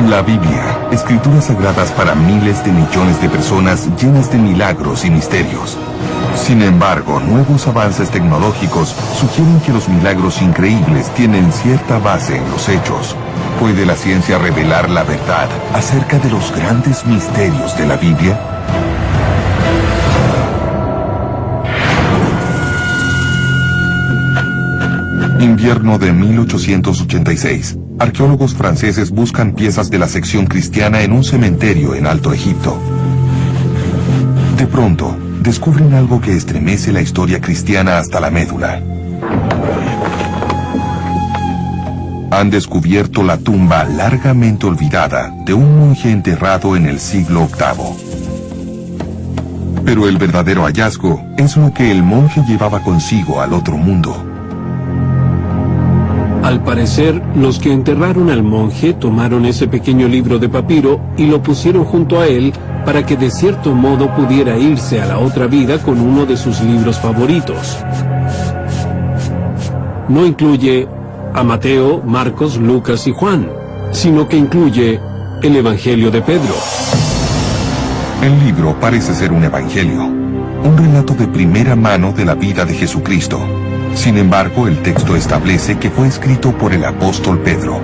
La Biblia, escrituras sagradas para miles de millones de personas llenas de milagros y misterios. Sin embargo, nuevos avances tecnológicos sugieren que los milagros increíbles tienen cierta base en los hechos. ¿Puede la ciencia revelar la verdad acerca de los grandes misterios de la Biblia? Invierno de 1886. Arqueólogos franceses buscan piezas de la sección cristiana en un cementerio en Alto Egipto. De pronto, descubren algo que estremece la historia cristiana hasta la médula. Han descubierto la tumba largamente olvidada de un monje enterrado en el siglo VIII. Pero el verdadero hallazgo es lo que el monje llevaba consigo al otro mundo. Al parecer, los que enterraron al monje tomaron ese pequeño libro de papiro y lo pusieron junto a él para que de cierto modo pudiera irse a la otra vida con uno de sus libros favoritos. No incluye a Mateo, Marcos, Lucas y Juan, sino que incluye el Evangelio de Pedro. El libro parece ser un evangelio, un relato de primera mano de la vida de Jesucristo. Sin embargo, el texto establece que fue escrito por el apóstol Pedro.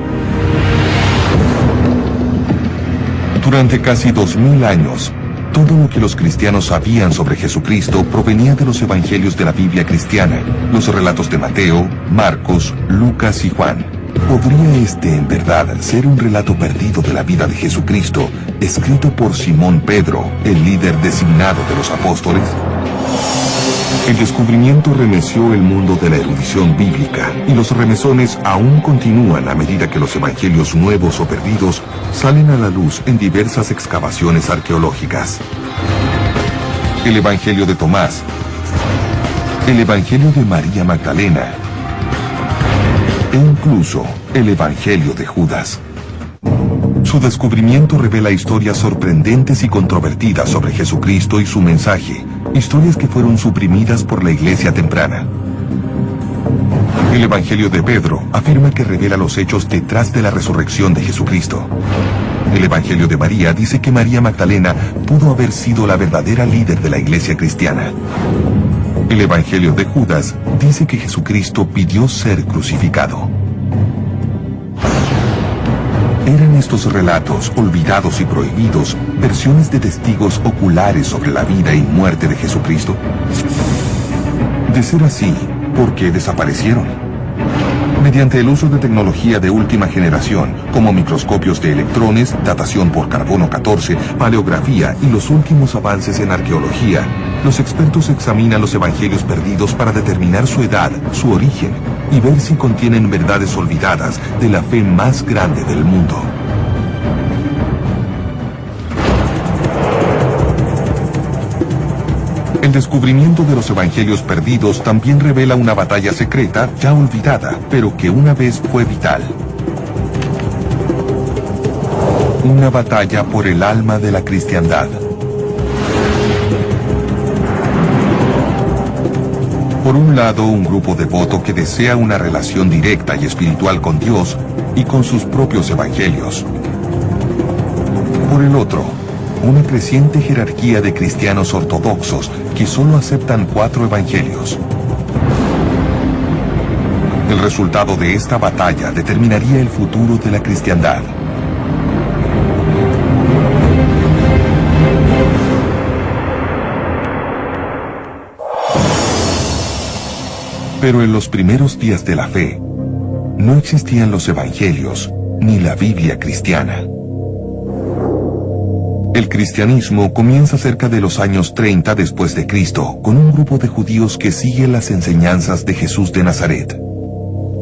Durante casi 2000 años, todo lo que los cristianos sabían sobre Jesucristo provenía de los evangelios de la Biblia cristiana, los relatos de Mateo, Marcos, Lucas y Juan. ¿Podría este, en verdad, ser un relato perdido de la vida de Jesucristo, escrito por Simón Pedro, el líder designado de los apóstoles? El descubrimiento remeció el mundo de la erudición bíblica, y los remesones aún continúan a medida que los evangelios nuevos o perdidos salen a la luz en diversas excavaciones arqueológicas. El Evangelio de Tomás, el Evangelio de María Magdalena, e incluso el Evangelio de Judas. Su descubrimiento revela historias sorprendentes y controvertidas sobre Jesucristo y su mensaje, historias que fueron suprimidas por la iglesia temprana. El Evangelio de Pedro afirma que revela los hechos detrás de la resurrección de Jesucristo. El Evangelio de María dice que María Magdalena pudo haber sido la verdadera líder de la iglesia cristiana. El Evangelio de Judas dice que Jesucristo pidió ser crucificado. ¿Eran estos relatos, olvidados y prohibidos, versiones de testigos oculares sobre la vida y muerte de Jesucristo? De ser así, ¿por qué desaparecieron? Mediante el uso de tecnología de última generación, como microscopios de electrones, datación por carbono 14, paleografía y los últimos avances en arqueología, los expertos examinan los evangelios perdidos para determinar su edad, su origen, y ver si contienen verdades olvidadas de la fe más grande del mundo. El descubrimiento de los evangelios perdidos también revela una batalla secreta ya olvidada, pero que una vez fue vital. Una batalla por el alma de la cristiandad. Por un lado, un grupo devoto que desea una relación directa y espiritual con Dios y con sus propios evangelios. Por el otro, una creciente jerarquía de cristianos ortodoxos que solo aceptan 4 evangelios. El resultado de esta batalla determinaría el futuro de la cristiandad. Pero en los primeros días de la fe, no existían los evangelios ni la Biblia cristiana. El cristianismo comienza cerca de los años 30 después de Cristo, con un grupo de judíos que sigue las enseñanzas de Jesús de Nazaret.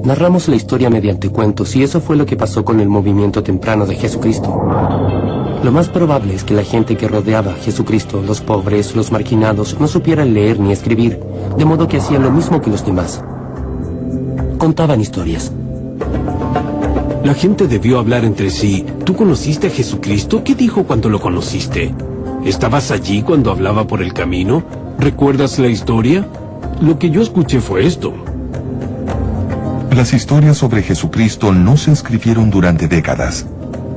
Narramos la historia mediante cuentos y eso fue lo que pasó con el movimiento temprano de Jesucristo. Lo más probable es que la gente que rodeaba a Jesucristo, los pobres, los marginados, no supieran leer ni escribir, de modo que hacían lo mismo que los demás. Contaban historias. La gente debió hablar entre sí. ¿Tú conociste a Jesucristo? ¿Qué dijo cuando lo conociste? ¿Estabas allí cuando hablaba por el camino? ¿Recuerdas la historia? Lo que yo escuché fue esto. Las historias sobre Jesucristo no se escribieron durante décadas.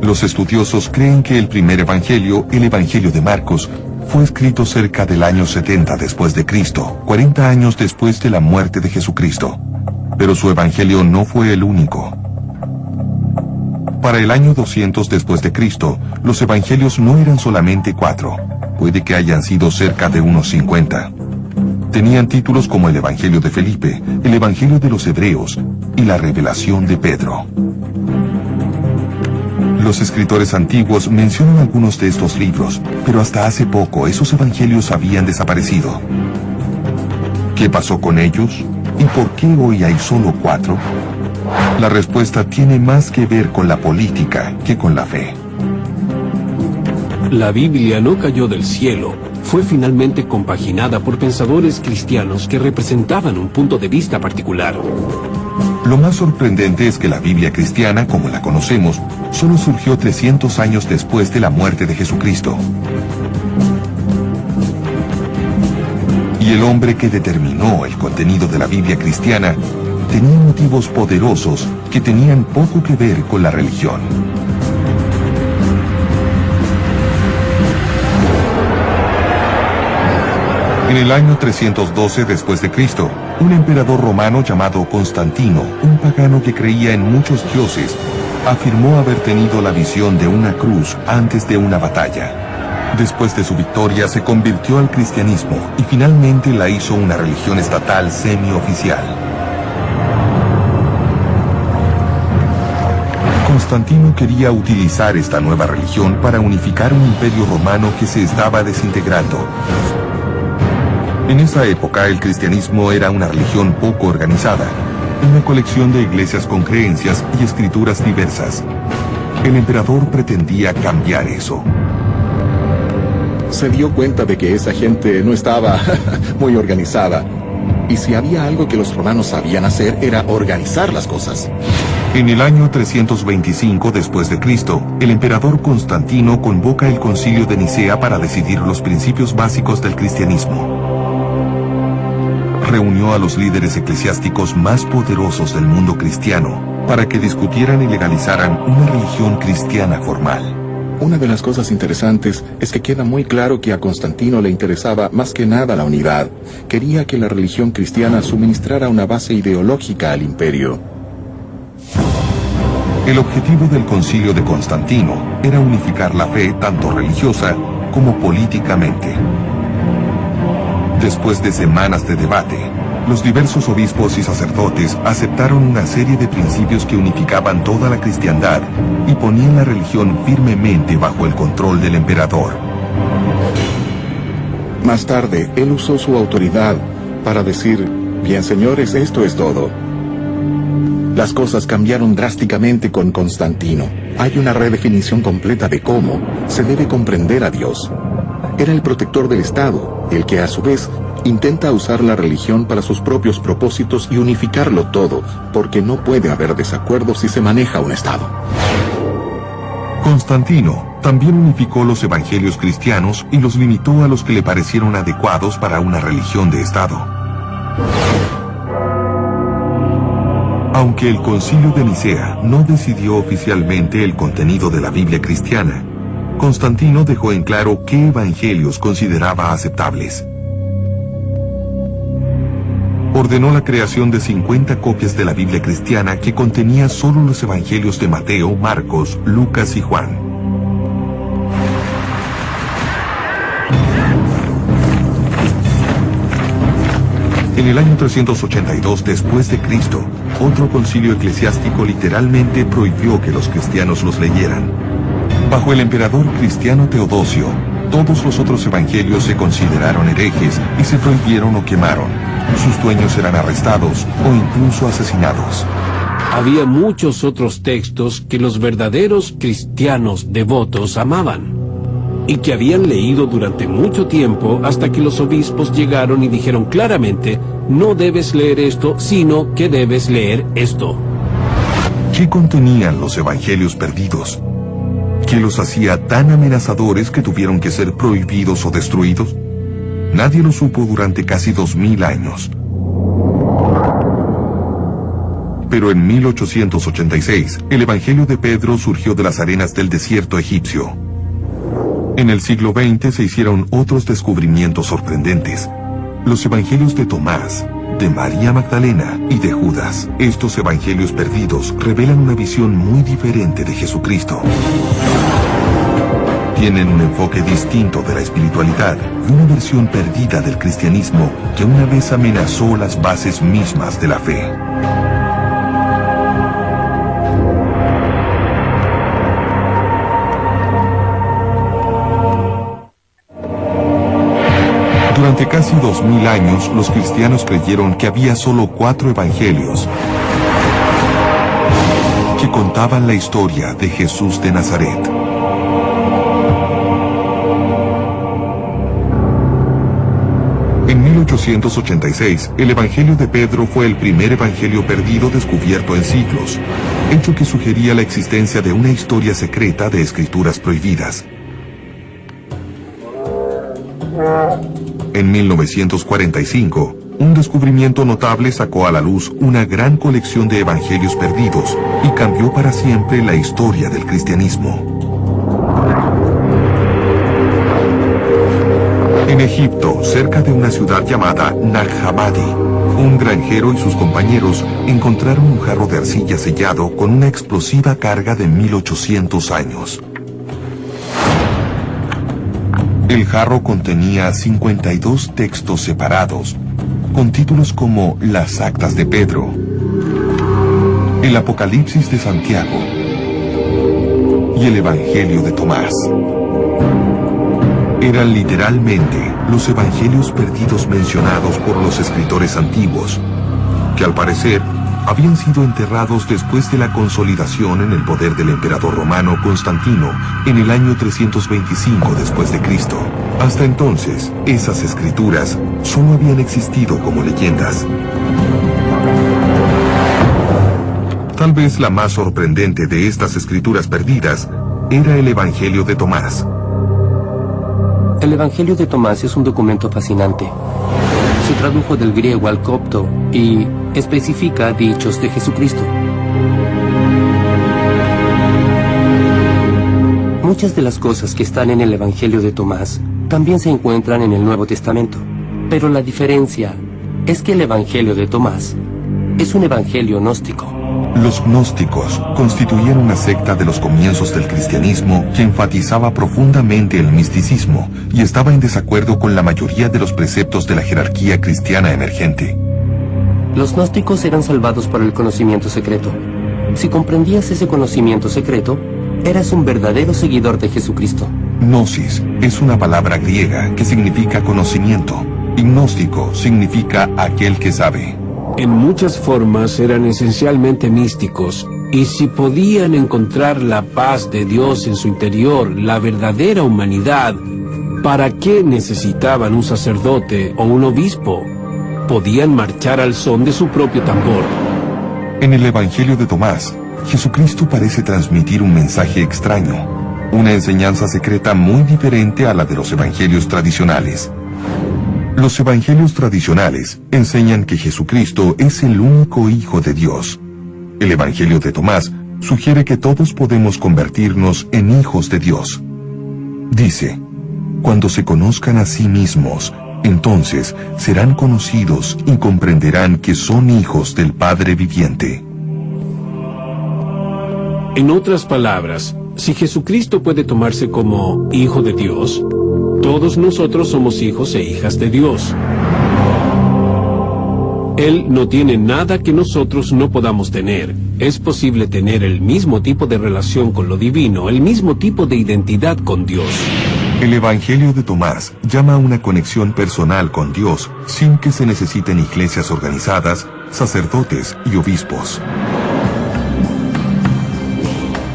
Los estudiosos creen que el primer evangelio, el Evangelio de Marcos, fue escrito cerca del año 70 después de Cristo, 40 años después de la muerte de Jesucristo. Pero su evangelio no fue el único. Para el año 200 después de Cristo, los evangelios no eran solamente 4. Puede que hayan sido cerca de unos 50. Tenían títulos como el Evangelio de Felipe, el Evangelio de los Hebreos y la Revelación de Pedro. Los escritores antiguos mencionan algunos de estos libros, pero hasta hace poco esos evangelios habían desaparecido. ¿Qué pasó con ellos? ¿Y por qué hoy hay solo 4? La respuesta tiene más que ver con la política que con la fe. La Biblia no cayó del cielo. Fue finalmente compaginada por pensadores cristianos que representaban un punto de vista particular. Lo más sorprendente es que la Biblia cristiana, como la conocemos, solo surgió 300 años después de la muerte de Jesucristo. Y el hombre que determinó el contenido de la Biblia cristiana tenía motivos poderosos que tenían poco que ver con la religión. En el año 312 después de Cristo, un emperador romano llamado Constantino, un pagano que creía en muchos dioses, afirmó haber tenido la visión de una cruz antes de una batalla. Después de su victoria se convirtió al cristianismo y finalmente la hizo una religión estatal semioficial. Constantino quería utilizar esta nueva religión para unificar un imperio romano que se estaba desintegrando. En esa época el cristianismo era una religión poco organizada, una colección de iglesias con creencias y escrituras diversas. El emperador pretendía cambiar eso. Se dio cuenta de que esa gente no estaba muy organizada. Y si había algo que los romanos sabían hacer era organizar las cosas. En el año 325 después de Cristo, el emperador Constantino convoca el Concilio de Nicea para decidir los principios básicos del cristianismo. Reunió a los líderes eclesiásticos más poderosos del mundo cristiano para que discutieran y legalizaran una religión cristiana formal. Una de las cosas interesantes es que queda muy claro que a Constantino le interesaba más que nada la unidad. Quería que la religión cristiana suministrara una base ideológica al imperio. El objetivo del Concilio de Constantino era unificar la fe tanto religiosa como políticamente. Después de semanas de debate, los diversos obispos y sacerdotes aceptaron una serie de principios que unificaban toda la cristiandad y ponían la religión firmemente bajo el control del emperador. Más tarde, él usó su autoridad para decir, bien señores, esto es todo. Las cosas cambiaron drásticamente con Constantino. Hay una redefinición completa de cómo se debe comprender a Dios. Era el protector del Estado, el que a su vez intenta usar la religión para sus propios propósitos y unificarlo todo, porque no puede haber desacuerdo si se maneja un Estado. Constantino también unificó los evangelios cristianos y los limitó a los que le parecieron adecuados para una religión de Estado. Aunque el Concilio de Nicea no decidió oficialmente el contenido de la Biblia cristiana, Constantino dejó en claro qué evangelios consideraba aceptables. Ordenó la creación de 50 copias de la Biblia cristiana que contenía solo los evangelios de Mateo, Marcos, Lucas y Juan. En el año 382 después de Cristo, otro concilio eclesiástico literalmente prohibió que los cristianos los leyeran. Bajo el emperador cristiano Teodosio, todos los otros evangelios se consideraron herejes y se prohibieron o quemaron. Sus dueños eran arrestados o incluso asesinados. Había muchos otros textos que los verdaderos cristianos devotos amaban y que habían leído durante mucho tiempo hasta que los obispos llegaron y dijeron claramente, no debes leer esto, sino que debes leer esto. ¿Qué contenían los evangelios perdidos? ¿Qué los hacía tan amenazadores que tuvieron que ser prohibidos o destruidos? Nadie lo supo durante casi 2000 años. Pero en 1886, el Evangelio de Pedro surgió de las arenas del desierto egipcio. En el siglo XX se hicieron otros descubrimientos sorprendentes. Los Evangelios de Tomás, de María Magdalena y de Judas. Estos evangelios perdidos revelan una visión muy diferente de Jesucristo. Tienen un enfoque distinto de la espiritualidad y una versión perdida del cristianismo que una vez amenazó las bases mismas de la fe. Durante casi 2000 años, los cristianos creyeron que había solo 4 evangelios que contaban la historia de Jesús de Nazaret. En 1886, el Evangelio de Pedro fue el primer evangelio perdido descubierto en siglos, hecho que sugería la existencia de una historia secreta de escrituras prohibidas. En 1945, un descubrimiento notable sacó a la luz una gran colección de evangelios perdidos y cambió para siempre la historia del cristianismo. En Egipto, cerca de una ciudad llamada Nag Hammadi, un granjero y sus compañeros encontraron un jarro de arcilla sellado con una explosiva carga de 1800 años. El jarro contenía 52 textos separados, con títulos como las Actas de Pedro, el Apocalipsis de Santiago y el Evangelio de Tomás. Eran literalmente los evangelios perdidos mencionados por los escritores antiguos, que al parecer habían sido enterrados después de la consolidación en el poder del emperador romano Constantino en el año 325 después de Cristo. Hasta entonces, esas escrituras solo habían existido como leyendas. Tal vez la más sorprendente de estas escrituras perdidas era el Evangelio de Tomás. El Evangelio de Tomás es un documento fascinante. Se tradujo del griego al copto y especifica dichos de Jesucristo. Muchas de las cosas que están en el Evangelio de Tomás también se encuentran en el Nuevo Testamento. Pero la diferencia es que el Evangelio de Tomás es un evangelio gnóstico. Los gnósticos constituían una secta de los comienzos del cristianismo que enfatizaba profundamente el misticismo y estaba en desacuerdo con la mayoría de los preceptos de la jerarquía cristiana emergente. Los gnósticos eran salvados por el conocimiento secreto. Si comprendías ese conocimiento secreto, eras un verdadero seguidor de Jesucristo. Gnosis es una palabra griega que significa conocimiento, y gnóstico significa aquel que sabe. En muchas formas eran esencialmente místicos, y si podían encontrar la paz de Dios en su interior, la verdadera humanidad, ¿para qué necesitaban un sacerdote o un obispo? Podían marchar al son de su propio tambor. En el Evangelio de Tomás, Jesucristo parece transmitir un mensaje extraño, una enseñanza secreta muy diferente a la de los evangelios tradicionales. Los evangelios tradicionales enseñan que Jesucristo es el único Hijo de Dios. El Evangelio de Tomás sugiere que todos podemos convertirnos en hijos de Dios. Dice, cuando se conozcan a sí mismos, entonces serán conocidos y comprenderán que son hijos del Padre viviente. En otras palabras, si Jesucristo puede tomarse como Hijo de Dios, todos nosotros somos hijos e hijas de Dios. Él no tiene nada que nosotros no podamos tener. Es posible tener el mismo tipo de relación con lo divino, el mismo tipo de identidad con Dios. El Evangelio de Tomás llama a una conexión personal con Dios sin que se necesiten iglesias organizadas, sacerdotes y obispos.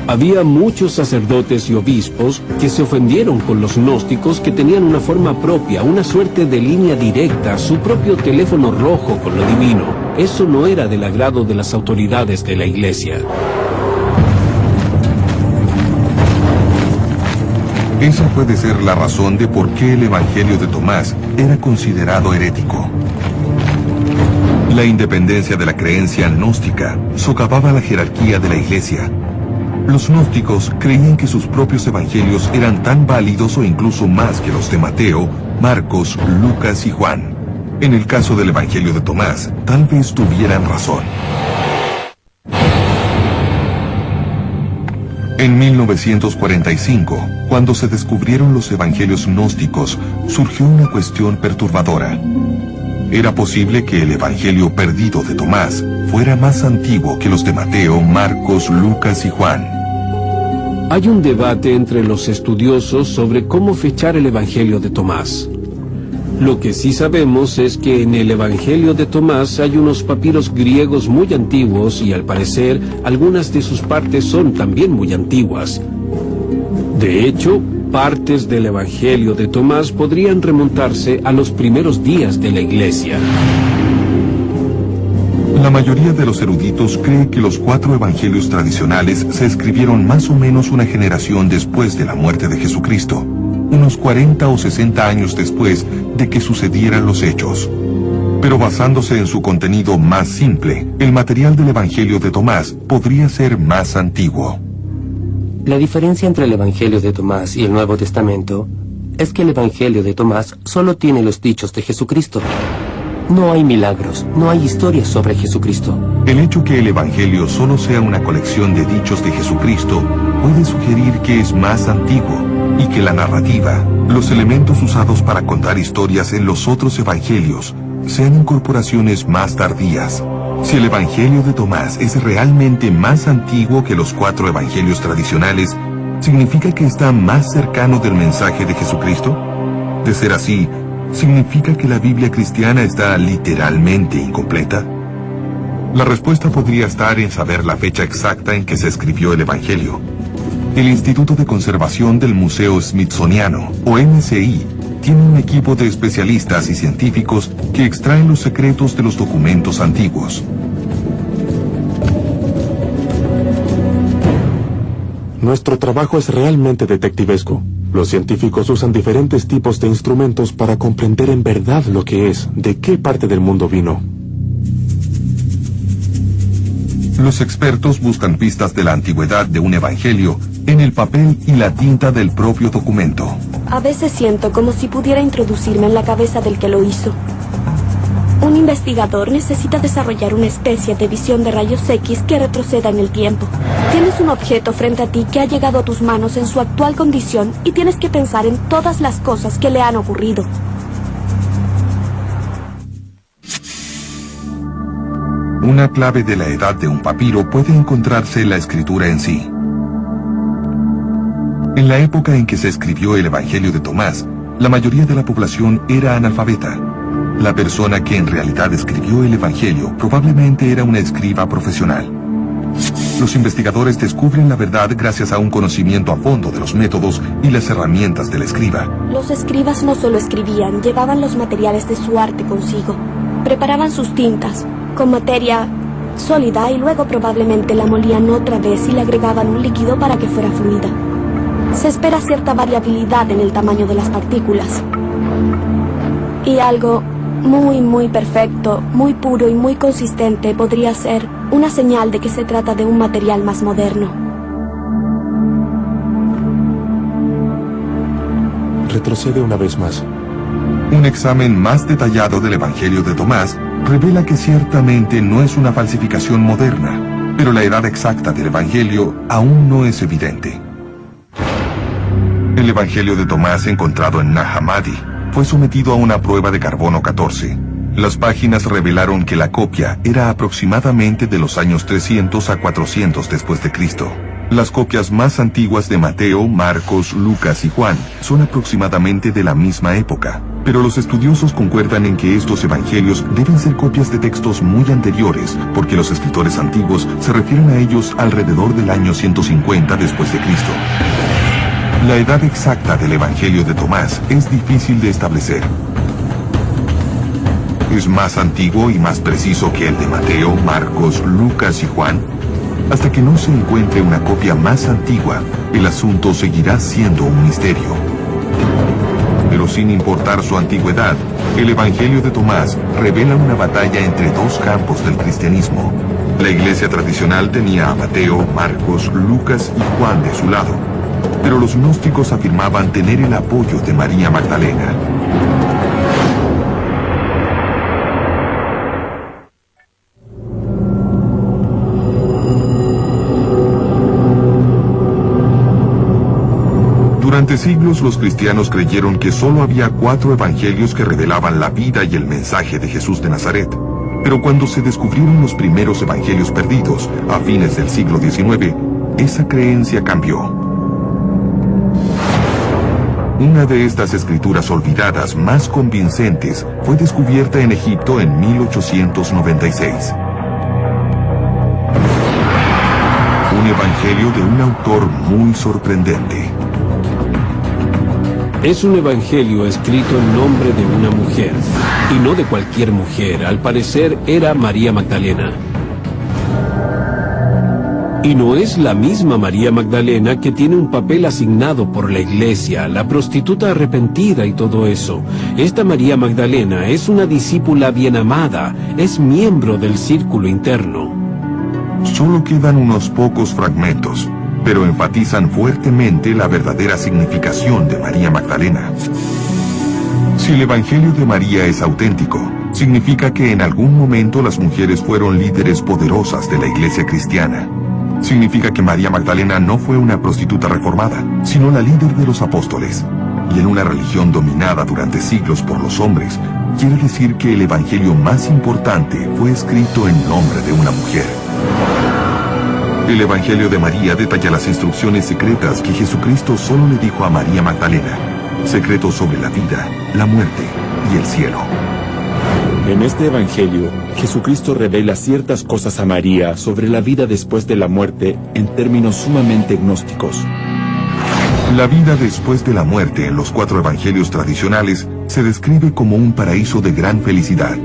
Había muchos sacerdotes y obispos que se ofendieron con los gnósticos que tenían una forma propia, una suerte de línea directa, su propio teléfono rojo con lo divino. Eso no era del agrado de las autoridades de la iglesia. Esa puede ser la razón de por qué el Evangelio de Tomás era considerado herético. La independencia de la creencia gnóstica socavaba la jerarquía de la Iglesia. Los gnósticos creían que sus propios evangelios eran tan válidos o incluso más que los de Mateo, Marcos, Lucas y Juan. En el caso del Evangelio de Tomás, tal vez tuvieran razón. En 1945, cuando se descubrieron los evangelios gnósticos, surgió una cuestión perturbadora. ¿Era posible que el evangelio perdido de Tomás fuera más antiguo que los de Mateo, Marcos, Lucas y Juan? Hay un debate entre los estudiosos sobre cómo fechar el evangelio de Tomás. Lo que sí sabemos es que en el Evangelio de Tomás hay unos papiros griegos muy antiguos y al parecer algunas de sus partes son también muy antiguas. De hecho, partes del Evangelio de Tomás podrían remontarse a los primeros días de la Iglesia. La mayoría de los eruditos cree que los 4 evangelios tradicionales se escribieron más o menos una generación después de la muerte de Jesucristo, unos 40 o 60 años después de que sucedieran los hechos. Pero basándose en su contenido más simple, el material del Evangelio de Tomás podría ser más antiguo. La diferencia entre el Evangelio de Tomás y el Nuevo Testamento es que el Evangelio de Tomás solo tiene los dichos de Jesucristo. No hay milagros, no hay historias sobre Jesucristo. El hecho que el Evangelio solo sea una colección de dichos de Jesucristo puede sugerir que es más antiguo y que la narrativa, los elementos usados para contar historias en los otros evangelios, sean incorporaciones más tardías. Si el Evangelio de Tomás es realmente más antiguo que los 4 evangelios tradicionales, ¿significa que está más cercano del mensaje de Jesucristo? De ser así, ¿significa que la Biblia cristiana está literalmente incompleta? La respuesta podría estar en saber la fecha exacta en que se escribió el Evangelio. El Instituto de Conservación del Museo Smithsoniano, o MSI, tiene un equipo de especialistas y científicos que extraen los secretos de los documentos antiguos. Nuestro trabajo es realmente detectivesco. Los científicos usan diferentes tipos de instrumentos para comprender en verdad lo que es, de qué parte del mundo vino. Los expertos buscan pistas de la antigüedad de un evangelio en el papel y la tinta del propio documento. A veces siento como si pudiera introducirme en la cabeza del que lo hizo. Un investigador necesita desarrollar una especie de visión de rayos X que retroceda en el tiempo. Tienes un objeto frente a ti que ha llegado a tus manos en su actual condición y tienes que pensar en todas las cosas que le han ocurrido. Una clave de la edad de un papiro puede encontrarse en la escritura en sí. En la época en que se escribió el Evangelio de Tomás, la mayoría de la población era analfabeta. La persona que en realidad escribió el Evangelio probablemente era una escriba profesional. Los investigadores descubren la verdad gracias a un conocimiento a fondo de los métodos y las herramientas del escriba. Los escribas no solo escribían, llevaban los materiales de su arte consigo. Preparaban sus tintas con materia sólida y luego probablemente la molían otra vez y le agregaban un líquido para que fuera fluida. Se espera cierta variabilidad en el tamaño de las partículas. Y algo muy perfecto, muy puro y muy consistente podría ser una señal de que se trata de un material más moderno. Retrocede una vez más. Un examen más detallado del Evangelio de Tomás revela que ciertamente no es una falsificación moderna, pero la edad exacta del Evangelio aún no es evidente. El Evangelio de Tomás encontrado en Nag Hammadi fue sometido a una prueba de carbono 14. Las páginas revelaron que la copia era aproximadamente de los años 300 a 400 después de Cristo. Las copias más antiguas de Mateo, Marcos, Lucas y Juan son aproximadamente de la misma época. Pero los estudiosos concuerdan en que estos evangelios deben ser copias de textos muy anteriores, porque los escritores antiguos se refieren a ellos alrededor del año 150 después de Cristo. La edad exacta del Evangelio de Tomás es difícil de establecer. ¿Es más antiguo y más preciso que el de Mateo, Marcos, Lucas y Juan? Hasta que no se encuentre una copia más antigua, el asunto seguirá siendo un misterio. Pero Pero sin importar su antigüedad, el Evangelio de Tomás revela una batalla entre dos campos del cristianismo. La iglesia tradicional tenía a Mateo, Marcos, Lucas y Juan de su lado, pero los gnósticos afirmaban tener el apoyo de María Magdalena. Durante siglos los cristianos creyeron que solo había 4 evangelios que revelaban la vida y el mensaje de Jesús de Nazaret. Pero cuando se descubrieron los primeros evangelios perdidos, a fines del siglo XIX, esa creencia cambió. Una de estas escrituras olvidadas más convincentes fue descubierta en Egipto en 1896. Un evangelio de un autor muy sorprendente. Es un evangelio escrito en nombre de una mujer, y no de cualquier mujer. Al parecer era María Magdalena. Y no es la misma María Magdalena que tiene un papel asignado por la iglesia, la prostituta arrepentida y todo eso. Esta María Magdalena es una discípula bien amada, es miembro del círculo interno. Solo quedan unos pocos fragmentos, pero enfatizan fuertemente la verdadera significación de María Magdalena. Si el Evangelio de María es auténtico, significa que en algún momento las mujeres fueron líderes poderosas de la iglesia cristiana. Significa que María Magdalena no fue una prostituta reformada, sino la líder de los apóstoles. Y en una religión dominada durante siglos por los hombres, quiere decir que el Evangelio más importante fue escrito en nombre de una mujer. El Evangelio de María detalla las instrucciones secretas que Jesucristo solo le dijo a María Magdalena, secretos sobre la vida, la muerte y el cielo. En este Evangelio, Jesucristo revela ciertas cosas a María sobre la vida después de la muerte en términos sumamente gnósticos. La vida después de la muerte en los 4 evangelios tradicionales se describe como un paraíso de gran felicidad.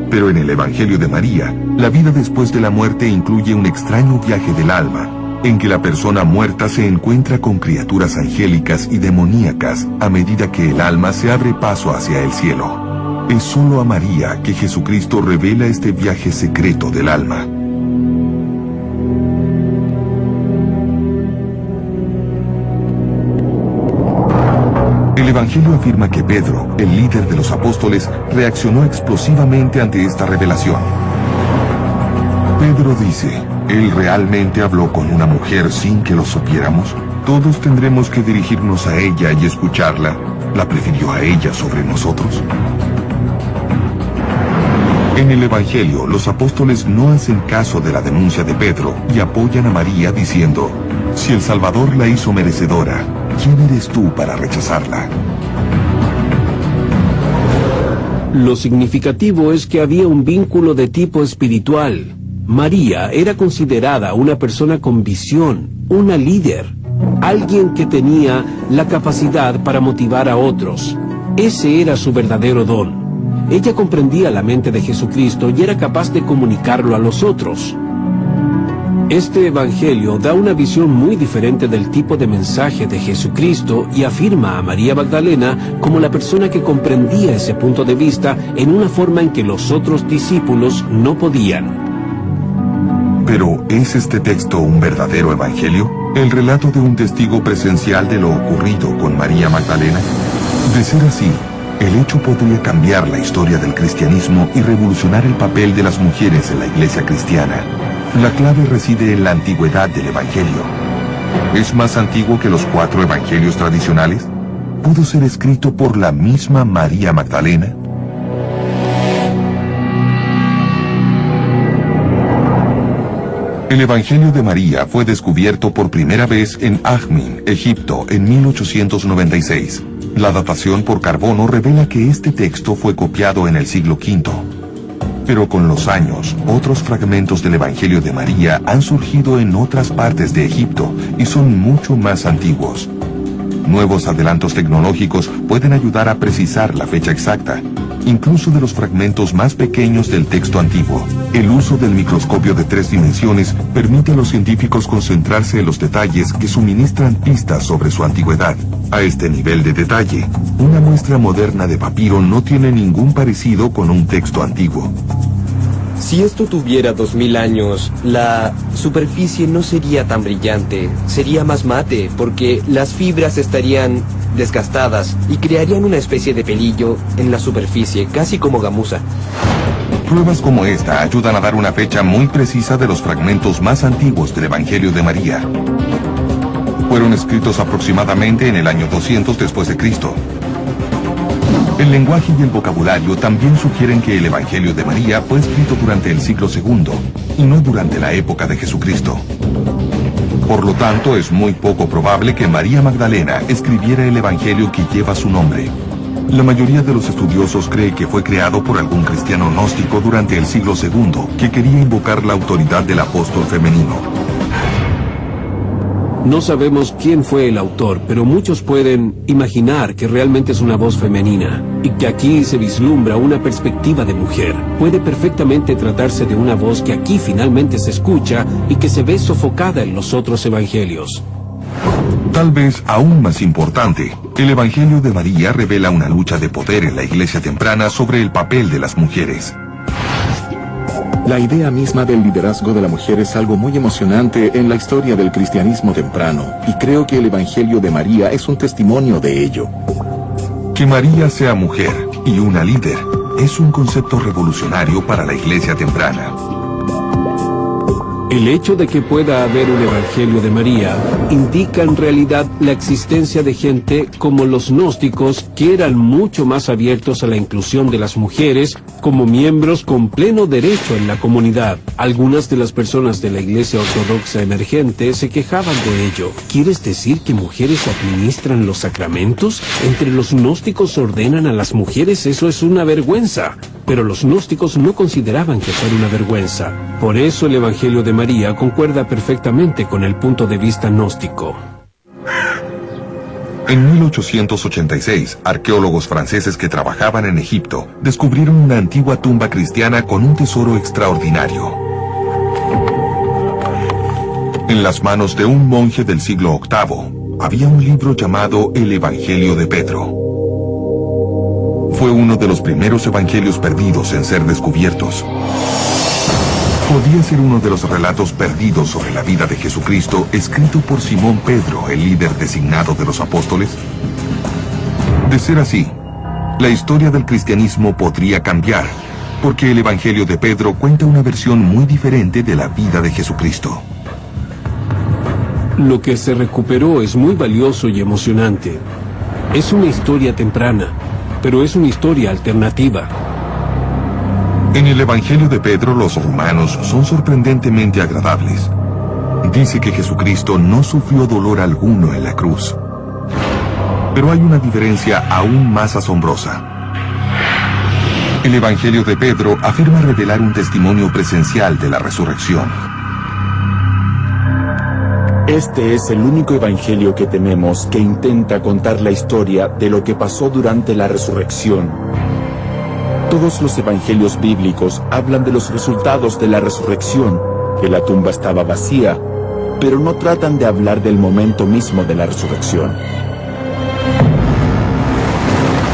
Pero en el Evangelio de María, la vida después de la muerte incluye un extraño viaje del alma, en que la persona muerta se encuentra con criaturas angélicas y demoníacas a medida que el alma se abre paso hacia el cielo. Es solo a María que Jesucristo revela este viaje secreto del alma. El Evangelio afirma que Pedro, el líder de los apóstoles, reaccionó explosivamente ante esta revelación. Pedro dice, ¿él realmente habló con una mujer sin que lo supiéramos? Todos tendremos que dirigirnos a ella y escucharla. ¿La prefirió a ella sobre nosotros? En el Evangelio, los apóstoles no hacen caso de la denuncia de Pedro y apoyan a María diciendo, si el Salvador la hizo merecedora, ¿quién eres tú para rechazarla? Lo significativo es que había un vínculo de tipo espiritual. María era considerada una persona con visión, una líder, alguien que tenía la capacidad para motivar a otros. Ese era su verdadero don. Ella comprendía la mente de Jesucristo y era capaz de comunicarlo a los otros. Este evangelio da una visión muy diferente del tipo de mensaje de Jesucristo y afirma a María Magdalena como la persona que comprendía ese punto de vista en una forma en que los otros discípulos no podían. Pero, ¿es este texto un verdadero evangelio? ¿El relato de un testigo presencial de lo ocurrido con María Magdalena? De ser así, el hecho podría cambiar la historia del cristianismo y revolucionar el papel de las mujeres en la iglesia cristiana. La clave reside en la antigüedad del evangelio. ¿Es más antiguo que los 4 evangelios tradicionales? ¿Pudo ser escrito por la misma María Magdalena? El Evangelio de María fue descubierto por primera vez en Ajmin, Egipto, en 1896. La datación por carbono revela que este texto fue copiado en el siglo V. Pero con los años, otros fragmentos del Evangelio de María han surgido en otras partes de Egipto y son mucho más antiguos. Nuevos adelantos tecnológicos pueden ayudar a precisar la fecha exacta, incluso de los fragmentos más pequeños del texto antiguo. El uso del microscopio de 3 dimensiones permite a los científicos concentrarse en los detalles que suministran pistas sobre su antigüedad. A este nivel de detalle, una muestra moderna de papiro no tiene ningún parecido con un texto antiguo. Si esto tuviera 2000 años, la superficie no sería tan brillante, sería más mate, porque las fibras estarían desgastadas y crearían una especie de pelillo en la superficie, casi como gamuza. Pruebas como esta ayudan a dar una fecha muy precisa de los fragmentos más antiguos del Evangelio de María. Fueron escritos aproximadamente en el año 200 después de Cristo. El lenguaje y el vocabulario también sugieren que el Evangelio de María fue escrito durante el siglo II y no durante la época de Jesucristo. Por lo tanto, es muy poco probable que María Magdalena escribiera el Evangelio que lleva su nombre. La mayoría de los estudiosos cree que fue creado por algún cristiano gnóstico durante el siglo II que quería invocar la autoridad del apóstol femenino. No sabemos quién fue el autor, pero muchos pueden imaginar que realmente es una voz femenina y que aquí se vislumbra una perspectiva de mujer. Puede perfectamente tratarse de una voz que aquí finalmente se escucha y que se ve sofocada en los otros evangelios. Tal vez aún más importante, el Evangelio de María revela una lucha de poder en la iglesia temprana sobre el papel de las mujeres. La idea misma del liderazgo de la mujer es algo muy emocionante en la historia del cristianismo temprano, y creo que el Evangelio de María es un testimonio de ello. Que María sea mujer y una líder es un concepto revolucionario para la iglesia temprana. El hecho de que pueda haber un Evangelio de María indica en realidad la existencia de gente como los gnósticos que eran mucho más abiertos a la inclusión de las mujeres como miembros con pleno derecho en la comunidad. Algunas de las personas de la Iglesia Ortodoxa emergente se quejaban de ello. ¿Quieres decir que mujeres administran los sacramentos? ¿Entre los gnósticos ordenan a las mujeres? Eso es una vergüenza. Pero los gnósticos no consideraban que fuera una vergüenza. Por eso el Evangelio de María concuerda perfectamente con el punto de vista gnóstico. En 1886, arqueólogos franceses que trabajaban en Egipto descubrieron una antigua tumba cristiana con un tesoro extraordinario. En las manos de un monje del siglo VIII había un libro llamado El Evangelio de Pedro. Fue uno de los primeros evangelios perdidos en ser descubiertos. ¿Podía ser uno de los relatos perdidos sobre la vida de Jesucristo escrito por Simón Pedro, el líder designado de los apóstoles? De ser así, la historia del cristianismo podría cambiar, porque el Evangelio de Pedro cuenta una versión muy diferente de la vida de Jesucristo. Lo que se recuperó es muy valioso y emocionante. Es una historia temprana, pero es una historia alternativa. En el Evangelio de Pedro, los romanos son sorprendentemente agradables. Dice que Jesucristo no sufrió dolor alguno en la cruz. Pero hay una diferencia aún más asombrosa. El Evangelio de Pedro afirma revelar un testimonio presencial de la resurrección. Este es el único evangelio que tenemos que intenta contar la historia de lo que pasó durante la resurrección. Todos los evangelios bíblicos hablan de los resultados de la resurrección, que la tumba estaba vacía, pero no tratan de hablar del momento mismo de la resurrección.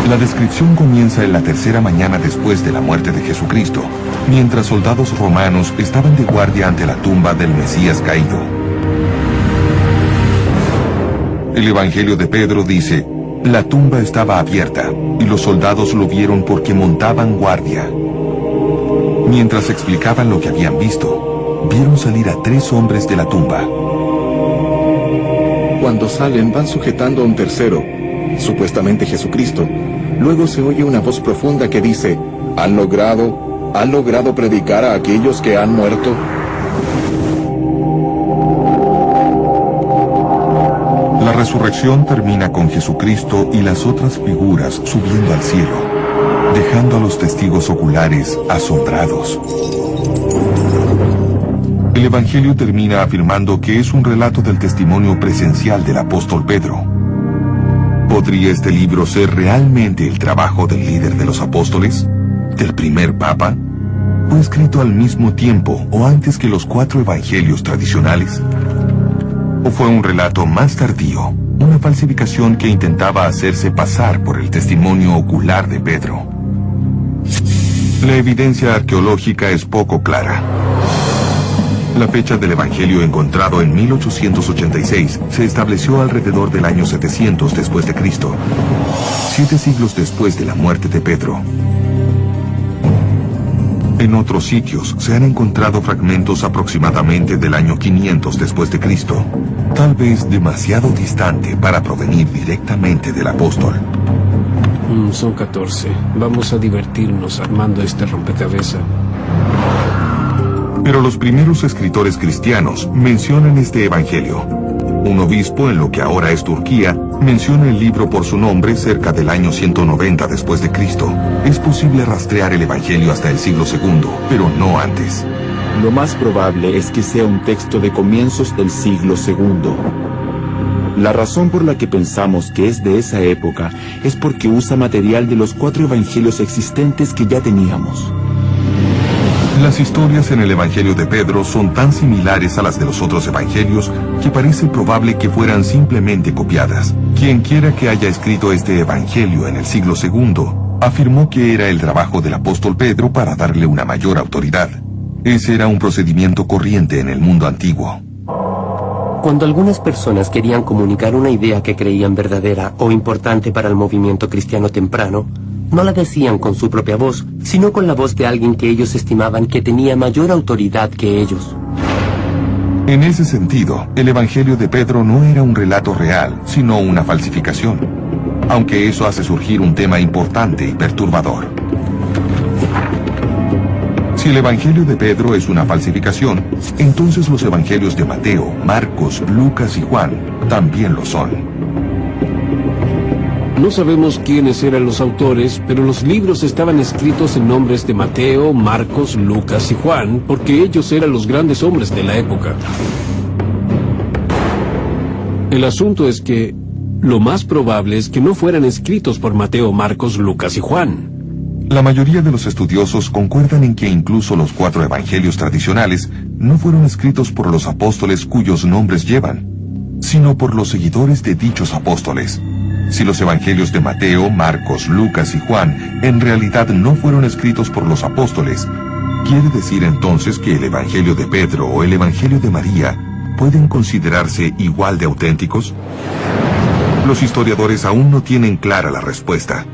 La descripción comienza en la tercera mañana después de la muerte de Jesucristo, mientras soldados romanos estaban de guardia ante la tumba del Mesías caído. El Evangelio de Pedro dice: la tumba estaba abierta, y los soldados lo vieron porque montaban guardia. Mientras explicaban lo que habían visto, vieron salir a 3 hombres de la tumba. Cuando salen, van sujetando a un tercero, supuestamente Jesucristo. Luego se oye una voz profunda que dice: ¿Han logrado predicar a aquellos que han muerto? La resurrección termina con Jesucristo y las otras figuras subiendo al cielo, dejando a los testigos oculares asombrados. El Evangelio termina afirmando que es un relato del testimonio presencial del apóstol Pedro. ¿Podría este libro ser realmente el trabajo del líder de los apóstoles? ¿Del primer papa? ¿Fue escrito al mismo tiempo o antes que los 4 evangelios tradicionales? ¿O fue un relato más tardío, una falsificación que intentaba hacerse pasar por el testimonio ocular de Pedro? La evidencia arqueológica es poco clara. La fecha del evangelio encontrado en 1886 se estableció alrededor del año 700 después de Cristo, 7 siglos después de la muerte de Pedro. En otros sitios se han encontrado fragmentos aproximadamente del año 500 después de Cristo, tal vez demasiado distante para provenir directamente del apóstol. Son 14. Vamos a divertirnos armando este rompecabezas. Pero los primeros escritores cristianos mencionan este evangelio. Un obispo en lo que ahora es Turquía menciona el libro por su nombre cerca del año 190 después de Cristo. Es posible rastrear el evangelio hasta el siglo II, pero no antes. Lo más probable es que sea un texto de comienzos del siglo II. La razón por la que pensamos que es de esa época es porque usa material de los 4 evangelios existentes que ya teníamos. Las historias en el Evangelio de Pedro son tan similares a las de los otros evangelios que parece probable que fueran simplemente copiadas. Quien quiera que haya escrito este evangelio en el siglo II afirmó que era el trabajo del apóstol Pedro para darle una mayor autoridad. Ese era un procedimiento corriente en el mundo antiguo. Cuando algunas personas querían comunicar una idea que creían verdadera o importante para el movimiento cristiano temprano, no la decían con su propia voz, sino con la voz de alguien que ellos estimaban que tenía mayor autoridad que ellos. En ese sentido, el Evangelio de Pedro no era un relato real, sino una falsificación, aunque eso hace surgir un tema importante y perturbador. Si el Evangelio de Pedro es una falsificación, entonces los Evangelios de Mateo, Marcos, Lucas y Juan también lo son. No sabemos quiénes eran los autores, pero los libros estaban escritos en nombres de Mateo, Marcos, Lucas y Juan, porque ellos eran los grandes hombres de la época. El asunto es que lo más probable es que no fueran escritos por Mateo, Marcos, Lucas y Juan. La mayoría de los estudiosos concuerdan en que incluso los 4 evangelios tradicionales no fueron escritos por los apóstoles cuyos nombres llevan, sino por los seguidores de dichos apóstoles. Si los evangelios de Mateo, Marcos, Lucas y Juan en realidad no fueron escritos por los apóstoles, ¿quiere decir entonces que el evangelio de Pedro o el evangelio de María pueden considerarse igual de auténticos? Los historiadores aún no tienen clara la respuesta,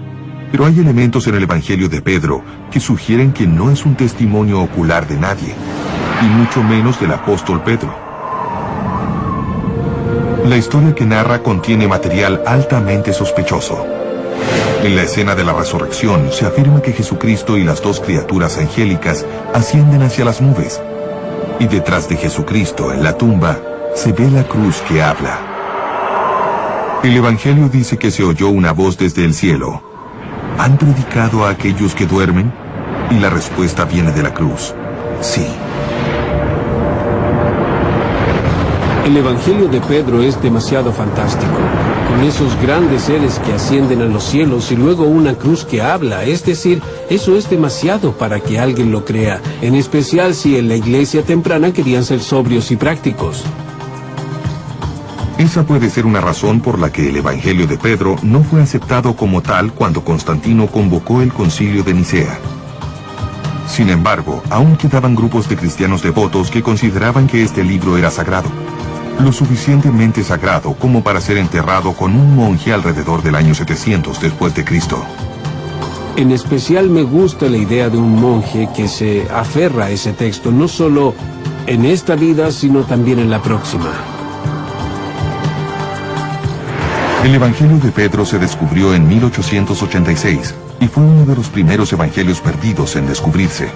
pero hay elementos en el evangelio de Pedro que sugieren que no es un testimonio ocular de nadie, y mucho menos del apóstol Pedro. La historia que narra contiene material altamente sospechoso. En la escena de la resurrección se afirma que Jesucristo y las 2 criaturas angélicas ascienden hacia las nubes. Y detrás de Jesucristo, en la tumba, se ve la cruz que habla. El Evangelio dice que se oyó una voz desde el cielo. ¿Han predicado a aquellos que duermen? Y la respuesta viene de la cruz. Sí. El Evangelio de Pedro es demasiado fantástico, con esos grandes seres que ascienden a los cielos y luego una cruz que habla. Es decir, eso es demasiado para que alguien lo crea, en especial si en la iglesia temprana querían ser sobrios y prácticos. Esa puede ser una razón por la que el Evangelio de Pedro no fue aceptado como tal cuando Constantino convocó el Concilio de Nicea. Sin embargo, aún quedaban grupos de cristianos devotos que consideraban que este libro era sagrado. Lo suficientemente sagrado como para ser enterrado con un monje alrededor del año 700 después de Cristo. En especial me gusta la idea de un monje que se aferra a ese texto, no solo en esta vida, sino también en la próxima. El Evangelio de Pedro se descubrió en 1886 y fue uno de los primeros evangelios perdidos en descubrirse.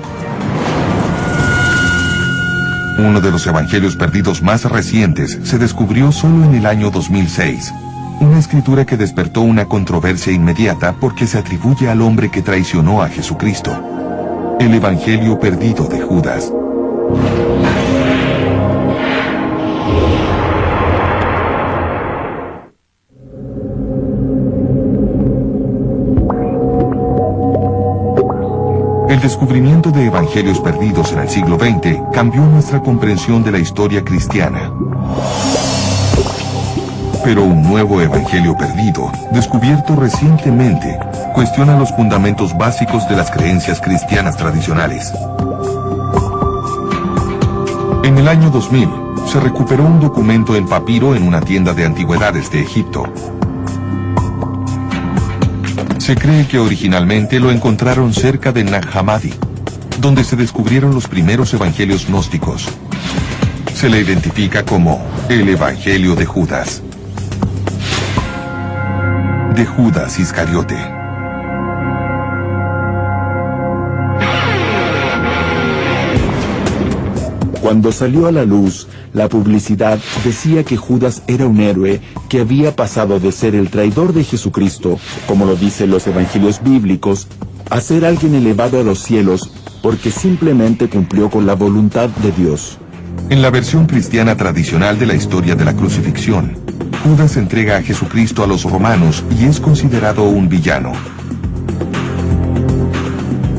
Uno de los evangelios perdidos más recientes se descubrió solo en el año 2006. Una escritura que despertó una controversia inmediata porque se atribuye al hombre que traicionó a Jesucristo. El Evangelio perdido de Judas. El descubrimiento de evangelios perdidos en el siglo XX cambió nuestra comprensión de la historia cristiana. Pero un nuevo evangelio perdido, descubierto recientemente, cuestiona los fundamentos básicos de las creencias cristianas tradicionales. En el año 2000, se recuperó un documento en papiro en una tienda de antigüedades de Egipto. Se cree que originalmente lo encontraron cerca de Nag Hammadi, donde se descubrieron los primeros evangelios gnósticos. Se le identifica como el Evangelio de Judas. De Judas Iscariote. Cuando salió a la luz, la publicidad decía que Judas era un héroe que había pasado de ser el traidor de Jesucristo, como lo dicen los evangelios bíblicos, a ser alguien elevado a los cielos porque simplemente cumplió con la voluntad de Dios. En la versión cristiana tradicional de la historia de la crucifixión, Judas entrega a Jesucristo a los romanos y es considerado un villano.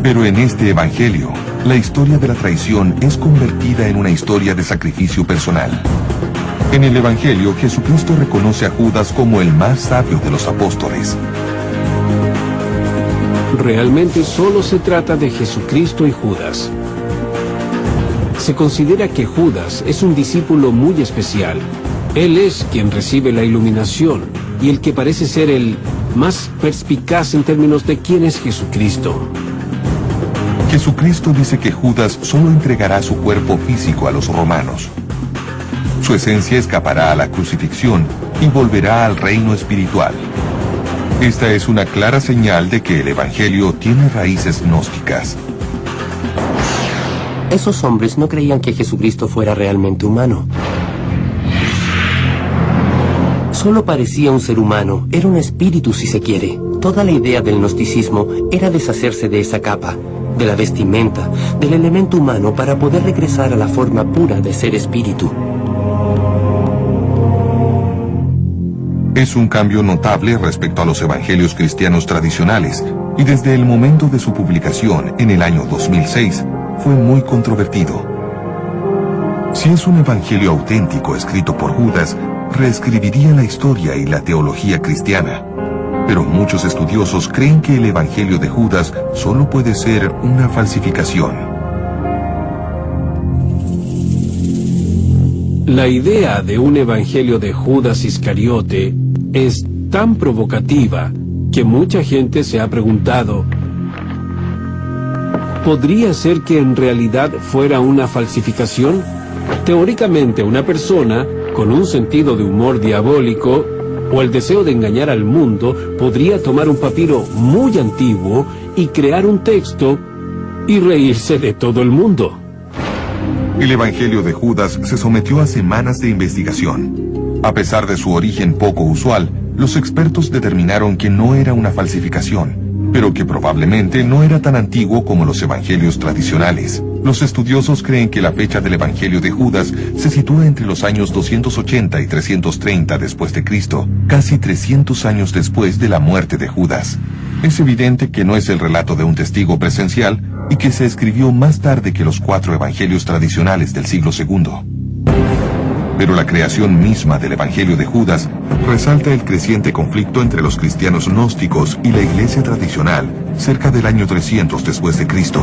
Pero en este evangelio, la historia de la traición es convertida en una historia de sacrificio personal. En el evangelio, Jesucristo reconoce a Judas como el más sabio de los apóstoles. Realmente solo se trata de Jesucristo y Judas. Se considera que Judas es un discípulo muy especial. Él es quien recibe la iluminación y el que parece ser el más perspicaz en términos de quién es Jesucristo. Jesucristo dice que Judas solo entregará su cuerpo físico a los romanos. Su esencia escapará a la crucifixión y volverá al reino espiritual. Esta es una clara señal de que el evangelio tiene raíces gnósticas. Esos hombres no creían que Jesucristo fuera realmente humano. Solo parecía un ser humano, era un espíritu si se quiere. Toda la idea del gnosticismo era deshacerse de esa capa, de la vestimenta, del elemento humano para poder regresar a la forma pura de ser espíritu. Es un cambio notable respecto a los evangelios cristianos tradicionales, y desde el momento de su publicación en el año 2006, fue muy controvertido. Si es un evangelio auténtico escrito por Judas, reescribiría la historia y la teología cristiana. Pero muchos estudiosos creen que el evangelio de Judas solo puede ser una falsificación. La idea de un evangelio de Judas Iscariote es tan provocativa que mucha gente se ha preguntado, ¿podría ser que en realidad fuera una falsificación? Teóricamente, una persona con un sentido de humor diabólico o el deseo de engañar al mundo podría tomar un papiro muy antiguo y crear un texto y reírse de todo el mundo. El evangelio de Judas se sometió a semanas de investigación. A pesar de su origen poco usual, los expertos determinaron que no era una falsificación, pero que probablemente no era tan antiguo como los evangelios tradicionales. Los estudiosos creen que la fecha del evangelio de Judas se sitúa entre los años 280 y 330 después de Cristo, casi 300 años después de la muerte de Judas. Es evidente que no es el relato de un testigo presencial y que se escribió más tarde que los 4 evangelios tradicionales del siglo II. Pero la creación misma del evangelio de Judas resalta el creciente conflicto entre los cristianos gnósticos y la iglesia tradicional cerca del año 300 después de Cristo.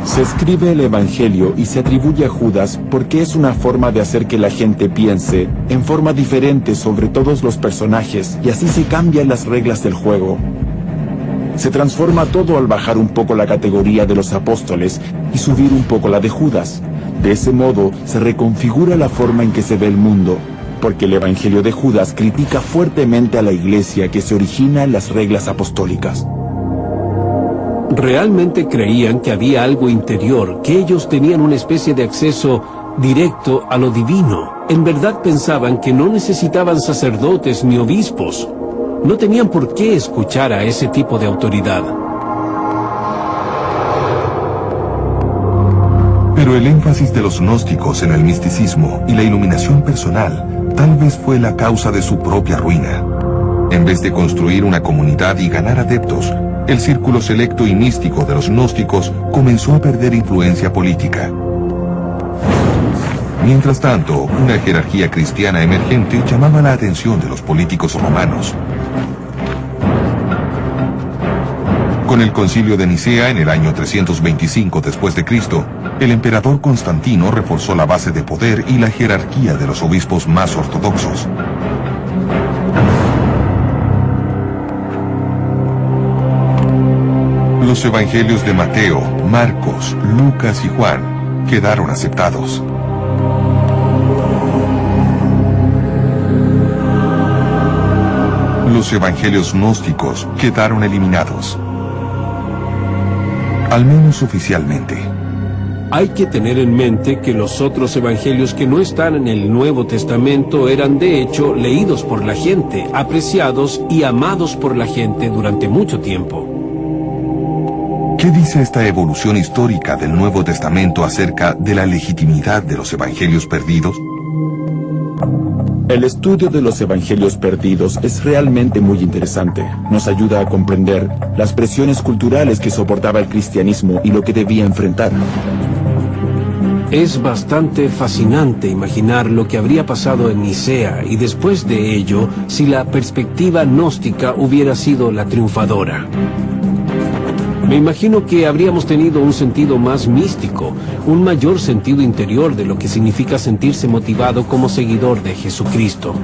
Se escribe el evangelio y se atribuye a Judas porque es una forma de hacer que la gente piense en forma diferente sobre todos los personajes y así se cambian las reglas del juego. Se transforma todo al bajar un poco la categoría de los apóstoles y subir un poco la de Judas. De ese modo se reconfigura la forma en que se ve el mundo, porque el evangelio de Judas critica fuertemente a la iglesia que se origina en las reglas apostólicas. Realmente creían que había algo interior, que ellos tenían una especie de acceso directo a lo divino. En verdad pensaban que no necesitaban sacerdotes ni obispos. No tenían por qué escuchar a ese tipo de autoridad. Pero el énfasis de los gnósticos en el misticismo y la iluminación personal tal vez fue la causa de su propia ruina. En vez de construir una comunidad y ganar adeptos, el círculo selecto y místico de los gnósticos comenzó a perder influencia política. Mientras tanto, una jerarquía cristiana emergente llamaba la atención de los políticos romanos. Con el concilio de Nicea en el año 325 después de Cristo, el emperador Constantino reforzó la base de poder y la jerarquía de los obispos más ortodoxos. Los evangelios de Mateo, Marcos, Lucas y Juan quedaron aceptados. Los evangelios gnósticos quedaron eliminados. Al menos oficialmente. Hay que tener en mente que los otros evangelios que no están en el Nuevo Testamento eran de hecho leídos por la gente, apreciados y amados por la gente durante mucho tiempo. ¿Qué dice esta evolución histórica del Nuevo Testamento acerca de la legitimidad de los evangelios perdidos? El estudio de los evangelios perdidos es realmente muy interesante. Nos ayuda a comprender las presiones culturales que soportaba el cristianismo y lo que debía enfrentar. Es bastante fascinante imaginar lo que habría pasado en Nicea y después de ello si la perspectiva gnóstica hubiera sido la triunfadora. Me imagino que habríamos tenido un sentido más místico, un mayor sentido interior de lo que significa sentirse motivado como seguidor de Jesucristo.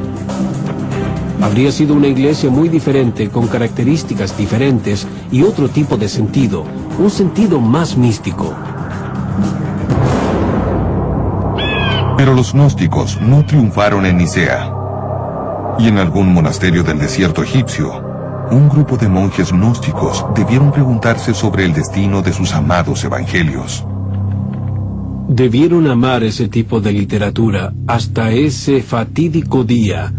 Habría sido una iglesia muy diferente, con características diferentes y otro tipo de sentido, un sentido más místico. Pero los gnósticos no triunfaron en Nicea. Y en algún monasterio del desierto egipcio, un grupo de monjes gnósticos debieron preguntarse sobre el destino de sus amados evangelios. Debieron amar ese tipo de literatura hasta ese fatídico día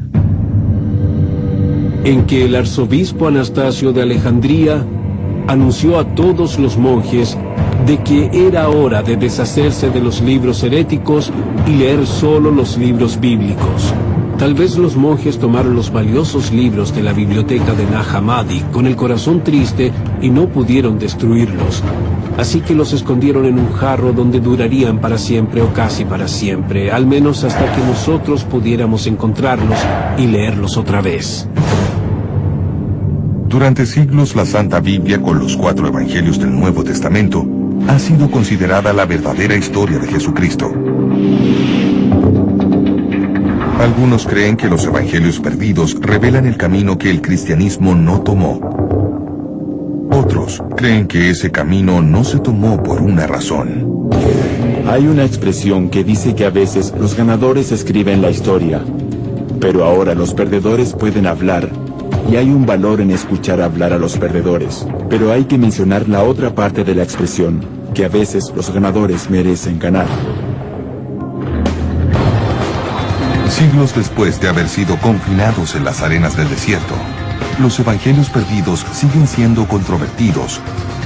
en que el arzobispo Anastasio de Alejandría anunció a todos los monjes de que era hora de deshacerse de los libros heréticos y leer solo los libros bíblicos. Tal vez los monjes tomaron los valiosos libros de la biblioteca de Nag Hammadi con el corazón triste y no pudieron destruirlos. Así que los escondieron en un jarro donde durarían para siempre o casi para siempre, al menos hasta que nosotros pudiéramos encontrarlos y leerlos otra vez. Durante siglos la Santa Biblia con los 4 evangelios del Nuevo Testamento ha sido considerada la verdadera historia de Jesucristo. Algunos creen que los evangelios perdidos revelan el camino que el cristianismo no tomó. Otros creen que ese camino no se tomó por una razón. Hay una expresión que dice que a veces los ganadores escriben la historia, pero ahora los perdedores pueden hablar, y hay un valor en escuchar hablar a los perdedores. Pero hay que mencionar la otra parte de la expresión, que a veces los ganadores merecen ganar. Siglos después de haber sido confinados en las arenas del desierto, los evangelios perdidos siguen siendo controvertidos,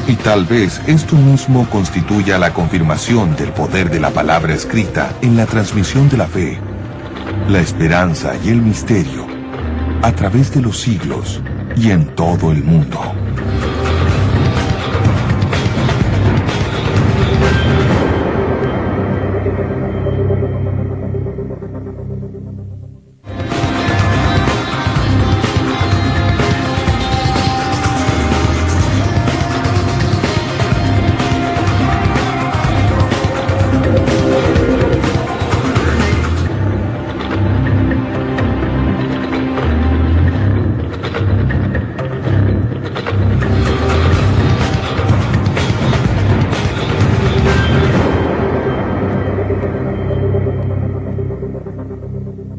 y tal vez esto mismo constituya la confirmación del poder de la palabra escrita en la transmisión de la fe, la esperanza y el misterio, a través de los siglos y en todo el mundo.